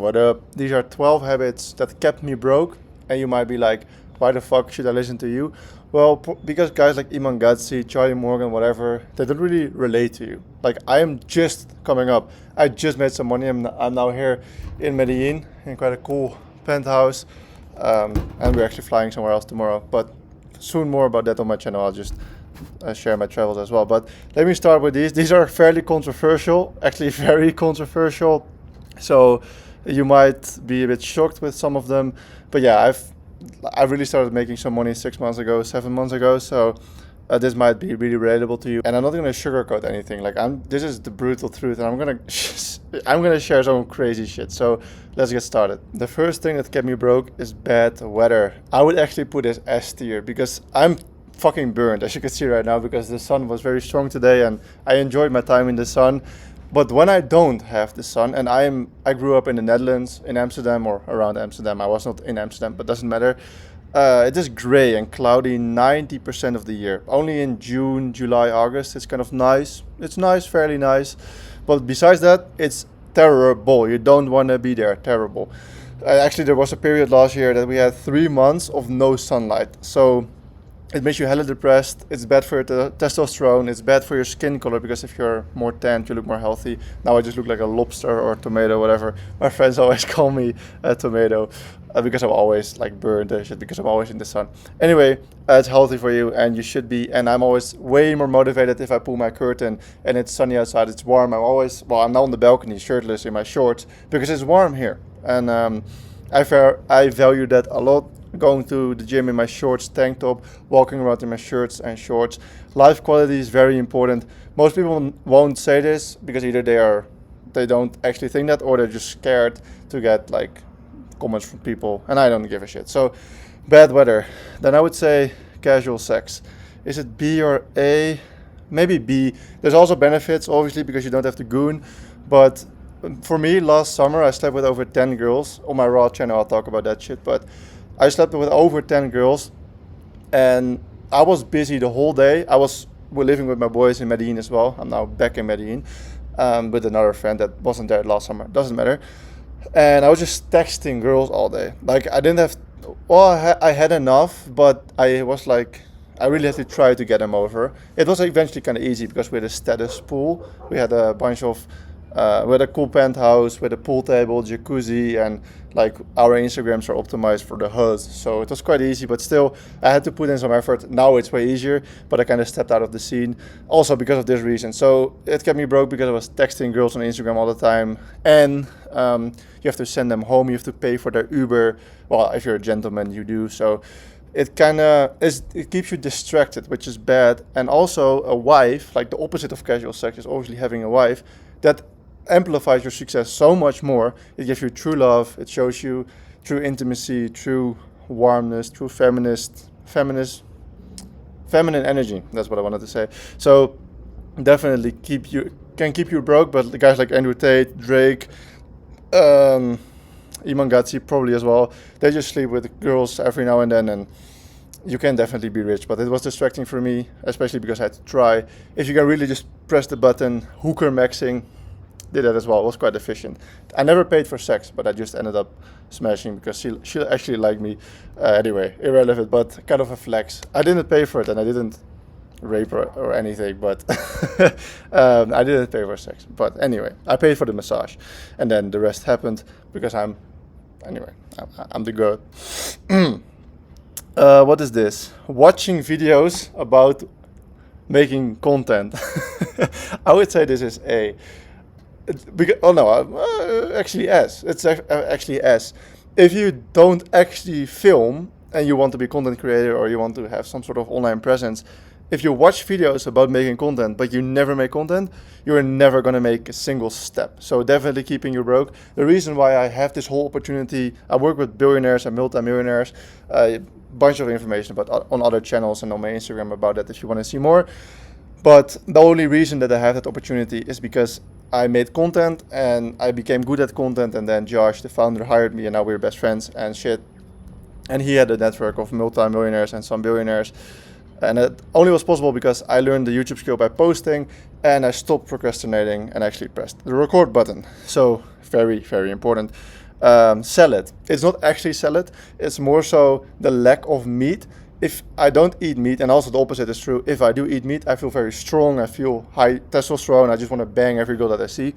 what up? These are 12 habits that kept me broke. And you might be like, why the fuck should I listen to you? Well, because guys like Iman Gadzhi, Charlie Morgan, whatever, they don't really relate to you. Like, I am just coming up. I just made some money. I'm now here in Medellin in quite a cool penthouse. And we're actually flying somewhere else tomorrow. But soon more about that on my channel. I'll just share my travels as well. But let me start with these. These are fairly controversial, actually very controversial. So you might be a bit shocked with some of them. But yeah, I really started making some money 6 months ago, 7 months ago. So this might be really relatable to you. And I'm not gonna sugarcoat anything. Like this is the brutal truth, and I'm gonna share some crazy shit. So let's get started. The first thing that kept me broke is bad weather. I would actually put this S tier because I'm fucking burned, as you can see right now, because the sun was very strong today, and I enjoyed my time in the sun. But when I don't have the sun, and I grew up in the Netherlands, in Amsterdam or around Amsterdam. I was not in Amsterdam, but doesn't matter. It is gray and cloudy 90% of the year. Only in June, July, August, it's kind of nice. It's nice, fairly nice. But besides that, it's terrible. You don't want to be there. Terrible. Actually, there was a period last year that we had 3 months of no sunlight. So it makes you hella depressed. It's bad for your testosterone. It's bad for your skin color, because if you're more tanned, you look more healthy. Now I just look like a lobster or a tomato, whatever. My friends always call me a tomato because I'm always like burned and shit, because I'm always in the sun. Anyway, it's healthy for you, and you should be. And I'm always way more motivated if I pull my curtain and it's sunny outside, it's warm. I'm now on the balcony shirtless in my shorts because it's warm here. And I value that a lot. Going to the gym in my shorts, tank top, walking around in my shirts and shorts. Life quality is very important. Most people won't say this because either they don't actually think that, or they're just scared to get like comments from people, and I don't give a shit. So bad weather. Then I would say casual sex. Is it B or A? Maybe B. There's also benefits, obviously, because you don't have to goon. But for me, last summer I slept with over 10 girls. On my Raw channel I'll talk about that shit, but I slept with over 10 girls, and I was busy the whole day. We're living with my boys in Medellin as well. I'm now back in Medellin with another friend that wasn't there last summer. Doesn't matter. And I was just texting girls all day. Like I didn't have, I had enough, but I was like, I really had to try to get them over. It was eventually kind of easy because we had a status pool. We had a bunch of, we had a cool penthouse with a pool table, jacuzzi, and like our Instagrams are optimized for the HUD. So it was quite easy, but still I had to put in some effort. Now it's way easier, but I kind of stepped out of the scene also because of this reason. So it kept me broke because I was texting girls on Instagram all the time, and you have to send them home. You have to pay for their Uber. Well, if you're a gentleman, you do. So it keeps you distracted, which is bad. And also a wife, like the opposite of casual sex is obviously having a wife, that amplifies your success so much more. It gives you true love. It shows you true intimacy, true warmness, true feminine energy. That's what I wanted to say. So definitely can keep you broke, but the guys like Andrew Tate, Drake, Iman Gadzhi probably as well, they just sleep with girls every now and then, and you can definitely be rich. But it was distracting for me, especially because I had to try. If you can really just press the button, hooker maxing, did that as well. It was quite efficient. I never paid for sex, but I just ended up smashing because she actually liked me. Anyway, irrelevant, but kind of a flex. I didn't pay for it, and I didn't rape her or anything, but I didn't pay for sex. But anyway, I paid for the massage, and then the rest happened because I'm the goat. What is this? Watching videos about making content. I would say this is A. Actually S. It's actually S. If you don't actually film and you want to be a content creator or you want to have some sort of online presence, if you watch videos about making content but you never make content, you're never going to make a single step. So definitely keeping you broke. The reason why I have this whole opportunity, I work with billionaires and multimillionaires, a bunch of information about on other channels and on my Instagram about that if you want to see more. But the only reason that I have that opportunity is because I made content and I became good at content, and then Josh, the founder, hired me, and now we're best friends and shit. And he had a network of multi-millionaires and some billionaires. And it only was possible because I learned the YouTube skill by posting, and I stopped procrastinating and actually pressed the record button. So very, very important. salad. It's not actually salad. It's more so the lack of meat. If I don't eat meat, and also the opposite is true, if I do eat meat, I feel very strong. I feel high testosterone. I just want to bang every girl that I see.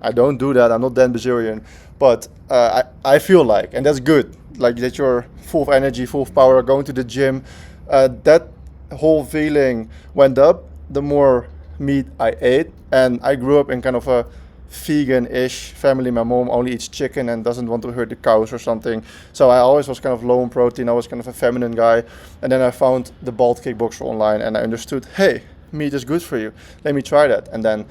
I don't do that. I'm not Dan Bazilian. But I feel like, and that's good, like that you're full of energy, full of power, going to the gym. That whole feeling went up the more meat I ate. And I grew up in kind of a vegan-ish family. My mom only eats chicken and doesn't want to hurt the cows or something. So I always was kind of low in protein. I was kind of a feminine guy. And then I found the Bald Kickboxer online and I understood, hey, meat is good for you. Let me try that. And then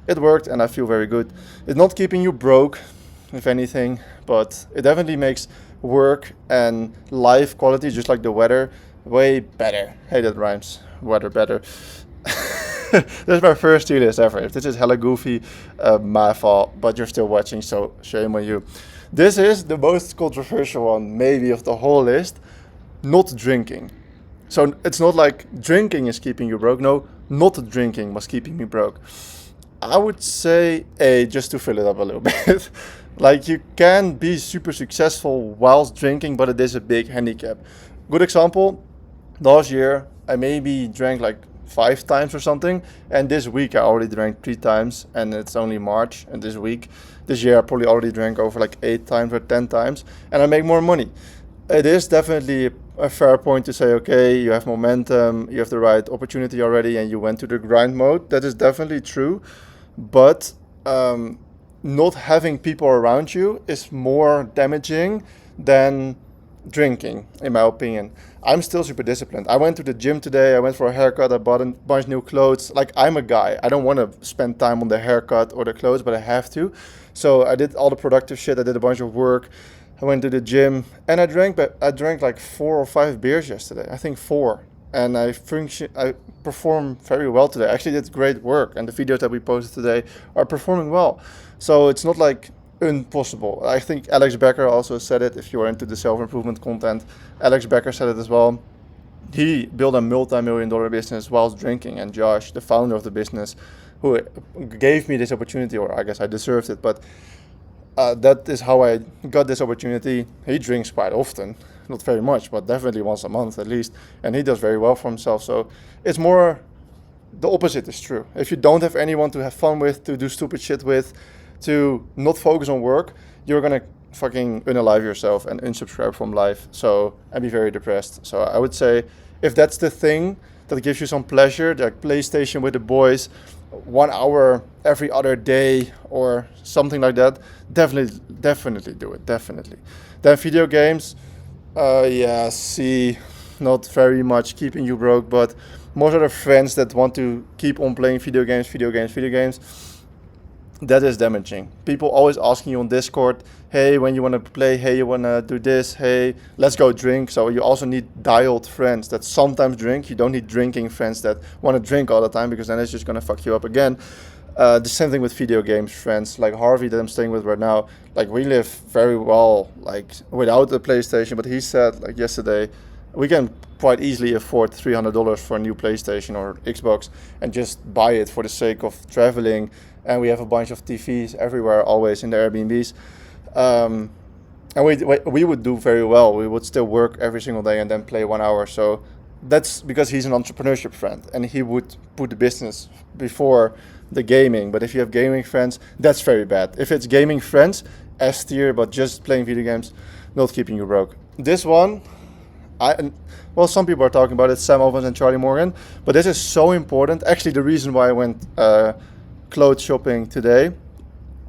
it worked and I feel very good. It's not keeping you broke, if anything, but it definitely makes work and life quality, just like the weather, way better. Hey, that rhymes. Weather better. This is my first tier list ever. If this is hella goofy, my fault, but you're still watching, so shame on you. This is the most controversial one, maybe, of the whole list. Not drinking. So it's not like drinking is keeping you broke. No, not drinking was keeping me broke. I would say, just to fill it up a little bit, like you can be super successful whilst drinking, but it is a big handicap. Good example, last year I maybe drank like 5 times or something, and this week I already drank 3 times, and it's only March, and this year I probably already drank over like 8 times or 10 times, and I make more money. It is definitely a fair point to say, okay, you have momentum, you have the right opportunity already, and you went to the grind mode. That is definitely true, but not having people around you is more damaging than drinking, in my opinion. I'm still super disciplined. I went to the gym today. I went for a haircut. I bought a bunch of new clothes. Like, I'm a guy. I don't want to spend time on the haircut or the clothes, but I have to. So I did all the productive shit. I did a bunch of work. I went to the gym and I drank like 4 or 5 beers yesterday. I think 4. And I performed very well today. I actually did great work. And the videos that we posted today are performing well. So it's not like impossible. I think Alex Becker also said it. If you are into the self-improvement content, Alex Becker said it as well. He built a multi-million-dollar business whilst drinking, and Josh, the founder of the business, who gave me this opportunity, or I guess I deserved it, but that is how I got this opportunity. He drinks quite often, not very much, but definitely once a month at least, and he does very well for himself. So it's more the opposite is true. If you don't have anyone to have fun with, to do stupid shit with, to not focus on work, you're gonna fucking unalive yourself and unsubscribe from life. So, and be very depressed. So I would say, if that's the thing that gives you some pleasure, like PlayStation with the boys, 1 hour every other day or something like that, definitely do it. Definitely. Then video games, not very much keeping you broke, but most other friends that want to keep on playing video games, that is damaging. People always asking you on Discord, hey, when you want to play, hey, you want to do this, hey, let's go drink. So you also need dialed friends that sometimes drink. You don't need drinking friends that want to drink all the time, because then it's just going to fuck you up again. The same thing with video games friends, like Harvey that I'm staying with right now. Like, we live very well, like, without the PlayStation, but he said, like, yesterday, we can quite easily afford $300 for a new PlayStation or Xbox and just buy it for the sake of traveling. And we have a bunch of TVs everywhere, always in the Airbnbs. And we would do very well. We would still work every single day and then play 1 hour. So that's because he's an entrepreneurship friend and he would put the business before the gaming. But if you have gaming friends, that's very bad. If it's gaming friends, S tier, but just playing video games, not keeping you broke. This one, some people are talking about it, Sam Ovens and Charlie Morgan, but this is so important. Actually, the reason why I went clothes shopping today,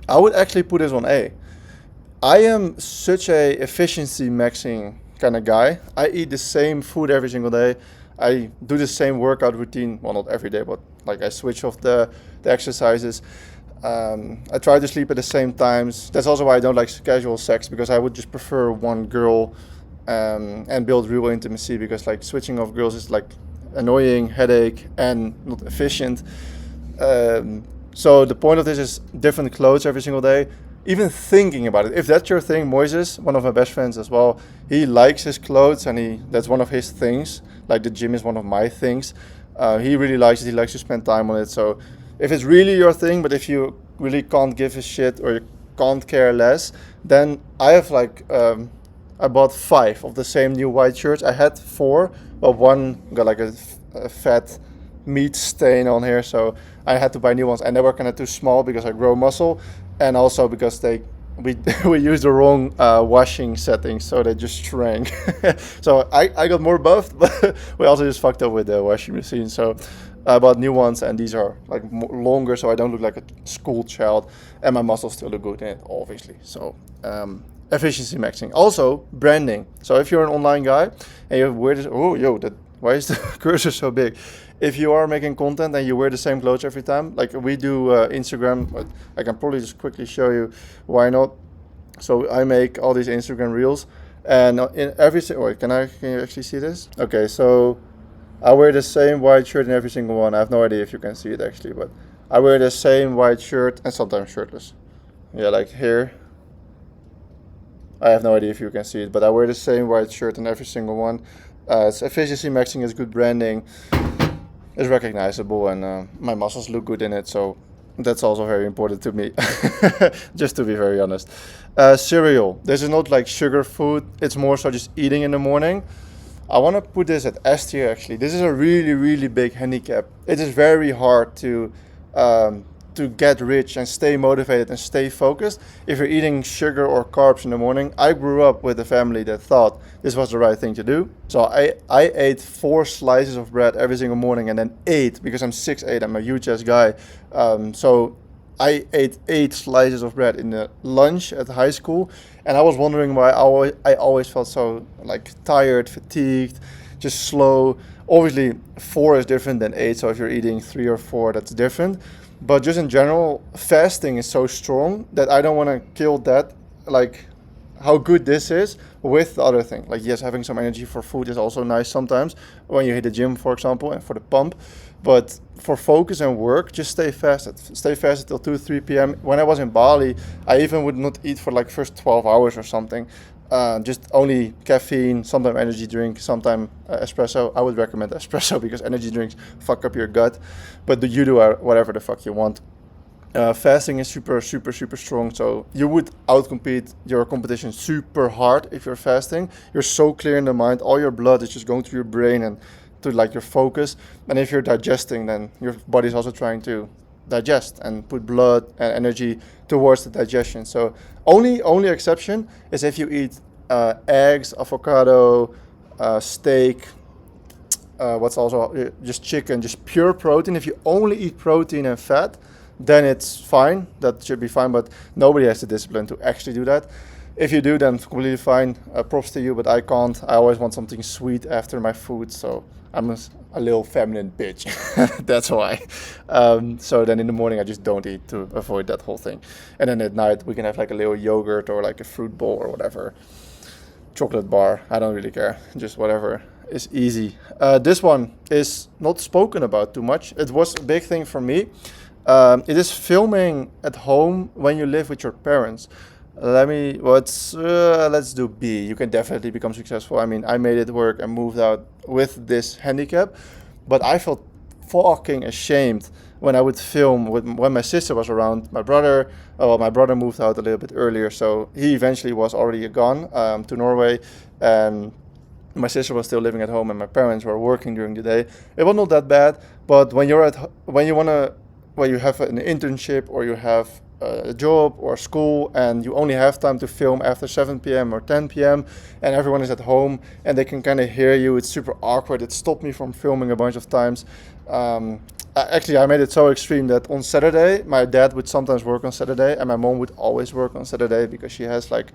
I would actually put this on A. I am such a efficiency maxing kind of guy. I eat the same food every single day. I do the same workout routine. Well, not every day, but like I switch off the exercises. I try to sleep at the same times. That's also why I don't like casual sex, because I would just prefer one girl and build real intimacy, because like switching off girls is like annoying, headache, and not efficient. So the point of this is different clothes every single day. Even thinking about it, if that's your thing, Moises, one of my best friends as well, he likes his clothes and that's one of his things. Like the gym is one of my things. He really likes it. He likes to spend time on it. So if it's really your thing, but if you really can't give a shit or can't care less, then I have like I bought 5 of the same new white shirts. I had 4, but one got like a fat meat stain on here, so I had to buy new ones, and they were kind of too small because I grow muscle, and also because we we used the wrong washing settings, so they just shrank. So I got more buffed, but we also just fucked up with the washing machine. So I bought new ones, and these are like longer, so I don't look like a school child, and my muscles still look good in it, obviously. So efficiency maxing. Also branding. So if you're an online guy and you wear this, why is the cursor so big? If you are making content and you wear the same clothes every time, like we do Instagram, but I can probably just quickly show you why not. So I make all these Instagram reels, and in every wait, can you actually see this? Okay, so I wear the same white shirt in every single one. I have no idea if you can see it actually, but I wear the same white shirt and sometimes shirtless. Yeah, like here. I have no idea if you can see it, but I wear the same white shirt in every single one. It's efficiency maxing, is good branding, it's recognizable, and my muscles look good in it, so that's also very important to me, just to be very honest. Cereal. This is not like sugar food, it's more so just eating in the morning. I want to put this at S tier actually. This is a really, really big handicap. It is very hard to get rich and stay motivated and stay focused if you're eating sugar or carbs in the morning. I grew up with a family that thought this was the right thing to do. So I ate 4 slices of bread every single morning, and then 8, because I'm 6'8", I'm a huge ass guy. So I ate 8 slices of bread in the lunch at high school, and I was wondering why I always felt so like tired, fatigued, just slow. Obviously 4 is different than 8, so if you're eating 3 or 4, that's different. But just in general, fasting is so strong that I don't want to kill that, like how good this is with the other thing. Like, yes, having some energy for food is also nice sometimes when you hit the gym, for example, and for the pump. But for focus and work, just stay fasted. Stay fasted till 2, 3 p.m. When I was in Bali, I even would not eat for like first 12 hours or something. Just only caffeine, sometimes energy drink, sometimes espresso. I would recommend espresso because energy drinks fuck up your gut. But you do whatever the fuck you want. Fasting is super, super, super strong. So you would outcompete your competition super hard if you're fasting. You're so clear in the mind. All your blood is just going through your brain and to like your focus. And if you're digesting, then your body's also trying to digest and put blood and energy towards the digestion. So only exception is if you eat eggs, avocado, steak, what's also just chicken, just pure protein. If you only eat protein and fat, then it's fine. That should be fine, but nobody has the discipline to actually do that. If you do, then completely fine. Props to you, but I can't. I always want something sweet after my food, so I'm a little feminine bitch. That's why. So then in the morning I just don't eat to avoid that whole thing. And then at night we can have like a little yogurt or like a fruit bowl or whatever. Chocolate bar, I don't really care. Just whatever is easy. This one is not spoken about too much. It was a big thing for me. It is filming at home when you live with your parents. Let's do B. You can definitely become successful. I mean, I made it work and moved out with this handicap, but I felt fucking ashamed when I would film when my sister was around. My brother moved out a little bit earlier, so he eventually was already gone to Norway, and my sister was still living at home, and my parents were working during the day. It was not that bad, but when you have an internship or you have a job or school and you only have time to film after 7 p.m. or 10 p.m. and everyone is at home and they can kind of hear you, it's super awkward. It stopped me from filming a bunch of times. Actually, I made it so extreme that on Saturday, my dad would sometimes work on Saturday and my mom would always work on Saturday because she has like,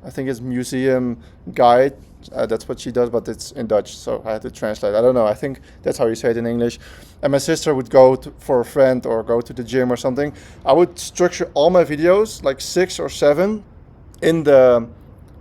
I think it's museum guide. That's what she does, but it's in Dutch, so I had to translate. I don't know. I think that's how you say it in English. And my sister would go for a friend or go to the gym or something. I would structure all my videos, like 6 or 7, in the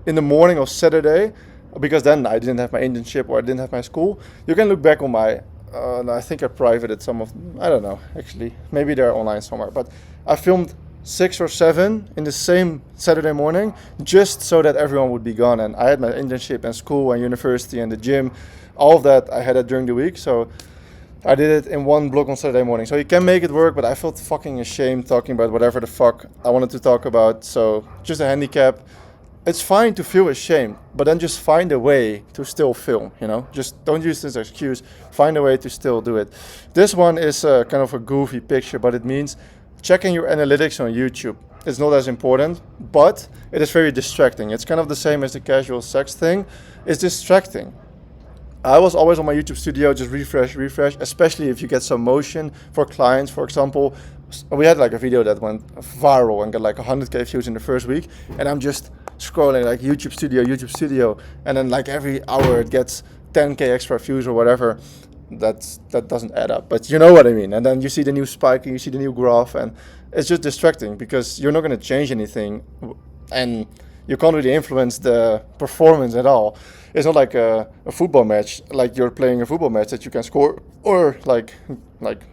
morning of Saturday, because then I didn't have my internship or I didn't have my school. You can look back on my. I think I privated some of. I don't know. Actually, maybe they're online somewhere. But I filmed 6 or 7 in the same Saturday morning, just so that everyone would be gone. And I had my internship and school and university and the gym, all of that I had it during the week. So I did it in one block on Saturday morning. So you can make it work, but I felt fucking ashamed talking about whatever the fuck I wanted to talk about. So just a handicap. It's fine to feel ashamed, but then just find a way to still film, you know? Just don't use this as excuse. Find a way to still do it. This one is kind of a goofy picture, but it means checking your analytics on YouTube. It's not as important, but it is very distracting. It's kind of the same as the casual sex thing. It's distracting. I was always on my YouTube studio, just refresh, especially if you get some motion for clients, for example. We had like a video that went viral and got like 100k views in the first week, and I'm just scrolling like YouTube studio, and then like every hour it gets 10k extra views or whatever. That doesn't add up, but you know what I mean. And then you see the new spike and you see the new graph, and it's just distracting because you're not going to change anything, and you can't really influence the performance at all. It's not like a football match, like you're playing a football match that you can score or like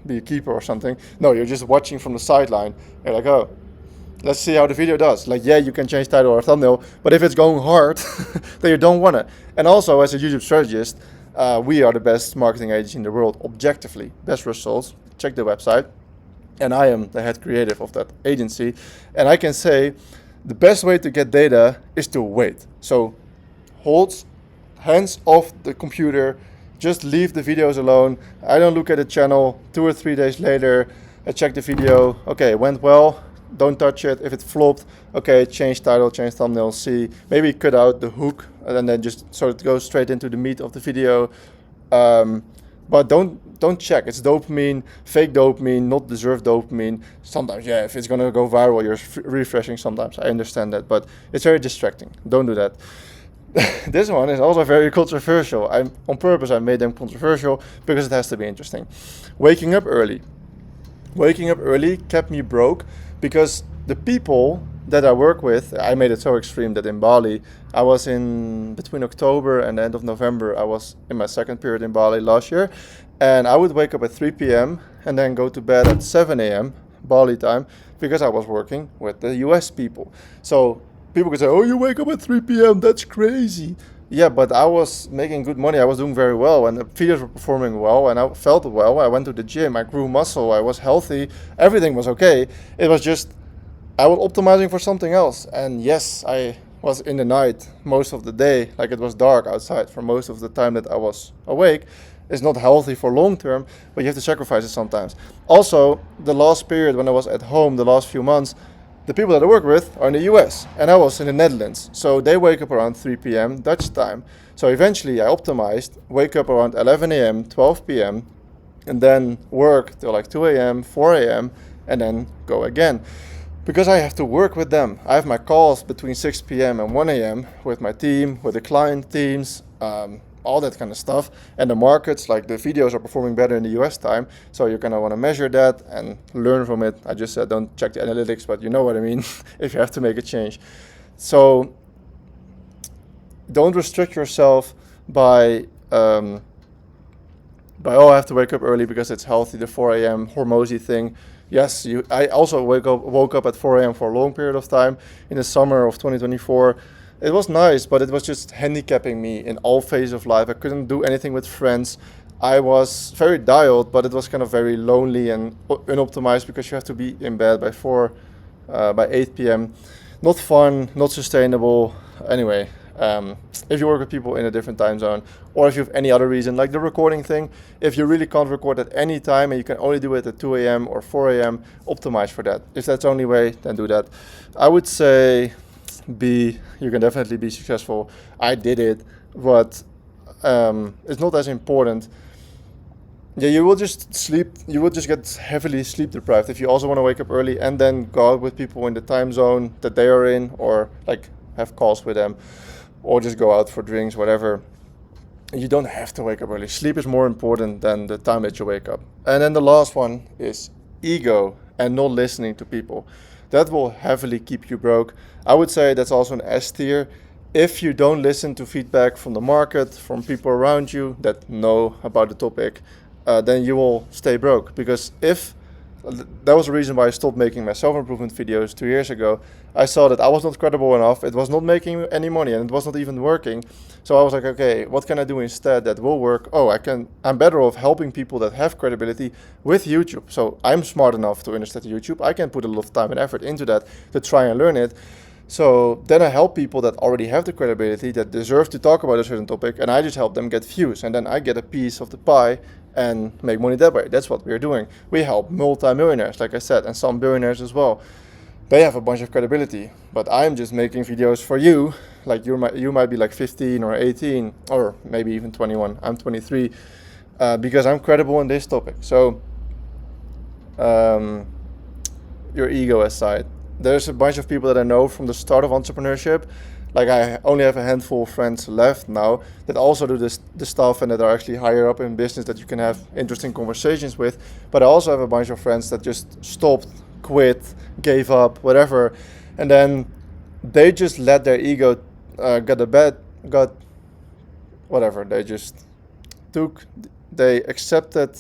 be a keeper or something. No, you're just watching from the sideline. You're like, oh, let's see how the video does. Like, yeah, you can change title or thumbnail, but if it's going hard, then you don't want it. And also, as a YouTube strategist, we are the best marketing agency in the world, objectively. Best results. Check the website. And I am the head creative of that agency. And I can say the best way to get data is to wait. So hold hands off the computer, just leave the videos alone. I don't look at the channel 2 or 3 days later. I check the video. Okay, it went well. Don't touch it. If it flopped, okay, change title, change thumbnail, see. Maybe cut out the hook and then just so it goes straight into the meat of the video. But don't check. It's dopamine, fake dopamine, not deserved dopamine. Sometimes, yeah, if it's gonna go viral, you're refreshing sometimes. I understand that, but it's very distracting. Don't do that. This one is also very controversial. On purpose I made them controversial because it has to be interesting. Waking up early. Waking up early kept me broke because the people that I work with, I made it so extreme that in Bali, I was in between October and the end of November, I was in my second period in Bali last year, and I would wake up at 3 p.m. and then go to bed at 7 a.m. Bali time because I was working with the US people. So people could say, oh, you wake up at 3 p.m., that's crazy. Yeah, but I was making good money. I was doing very well, and the videos were performing well, and I felt well. I went to the gym. I grew muscle. I was healthy. Everything was okay. It was just I was optimizing for something else. And yes, I was in the night most of the day. Like it was dark outside for most of the time that I was awake. It's not healthy for long term, but you have to sacrifice it sometimes. Also, the last period when I was at home, the last few months, the people that I work with are in the US and I was in the Netherlands. So they wake up around 3 p.m. Dutch time. So eventually I optimized, wake up around 11 a.m., 12 p.m. and then work till like 2 a.m., 4 a.m. and then go again. Because I have to work with them. I have my calls between 6 p.m. and 1 a.m. with my team, with the client teams, all that kind of stuff. And the markets, like the videos are performing better in the US time. So you're going to want to measure that and learn from it. I just said don't check the analytics, but you know what I mean if you have to make a change. So don't restrict yourself by oh, I have to wake up early because it's healthy, the 4 a.m. Hormozy thing. Yes, I also woke up at 4 a.m. for a long period of time in the summer of 2024. It was nice, but it was just handicapping me in all phases of life. I couldn't do anything with friends. I was very dialed, but it was kind of very lonely and unoptimized because you have to be in bed by 8 p.m. Not fun, not sustainable. Anyway, if you work with people in a different time zone, or if you have any other reason, like the recording thing, if you really can't record at any time and you can only do it at 2 a.m. or 4 a.m., optimize for that. If that's the only way, then do that. I would say you can definitely be successful. I did it, but it's not as important. Yeah, you will just sleep. You will just get heavily sleep deprived if you also want to wake up early and then go out with people in the time zone that they are in, or like have calls with them, or just go out for drinks, whatever. You don't have to wake up early. Sleep is more important than the time that you wake up. And then the last one is ego and not listening to people. That will heavily keep you broke. I would say that's also an S tier. If you don't listen to feedback from the market, from people around you that know about the topic, then you will stay broke. Because if That was the reason why I stopped making my self-improvement videos 2 years ago. I saw that I was not credible enough. It was not making any money, and it was not even working. So I was like, okay, what can I do instead that will work? Oh, I'm better off helping people that have credibility with YouTube. So I'm smart enough to understand YouTube. I can put a lot of time and effort into that to try and learn it. So then I help people that already have the credibility, that deserve to talk about a certain topic, and I just help them get views, and then I get a piece of the pie and make money that way. That's what we're doing. We help multi-millionaires, like I said, and some billionaires as well. They have a bunch of credibility, but I'm just making videos for you. Like you might be like 15 or 18 or maybe even 21. I'm 23 because I'm credible in this topic. So your ego aside, there's a bunch of people that I know from the start of entrepreneurship. Like I only have a handful of friends left now that also do this stuff and that are actually higher up in business that you can have interesting conversations with. But I also have a bunch of friends that just stopped, quit, gave up, whatever, and then they just let their ego got whatever. They accepted.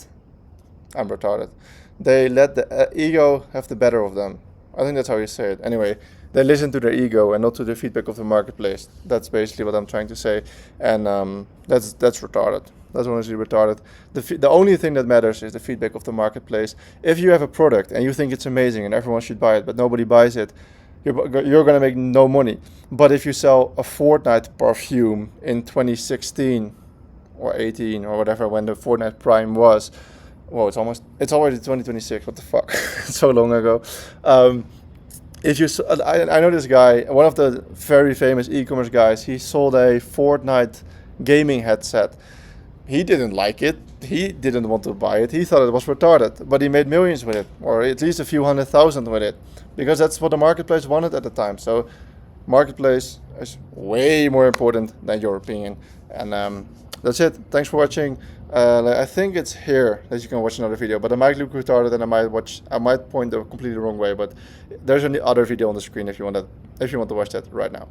I'm retarded. They let the ego have the better of them. I think that's how you say it. Anyway, they listen to their ego and not to the feedback of the marketplace. That's basically what I'm trying to say, and that's retarded. That's honestly retarded. The only thing that matters is the feedback of the marketplace. If you have a product and you think it's amazing and everyone should buy it, but nobody buys it, you're gonna make no money. But if you sell a Fortnite perfume in 2016 or 18 or whatever, when the Fortnite Prime was, whoa, it's already 2026. What the fuck? So long ago. I know this guy, one of the very famous e-commerce guys. He sold a Fortnite gaming headset. He didn't like it. He didn't want to buy it. He thought it was retarded, but he made millions with it, or at least a few 100,000 with it, because that's what the marketplace wanted at the time. So, marketplace is way more important than your opinion. And that's it. Thanks for watching. I think it's here that you can watch another video, but I might look retarded and I might point the completely wrong way. But there's an other video on the screen if you want to watch that right now.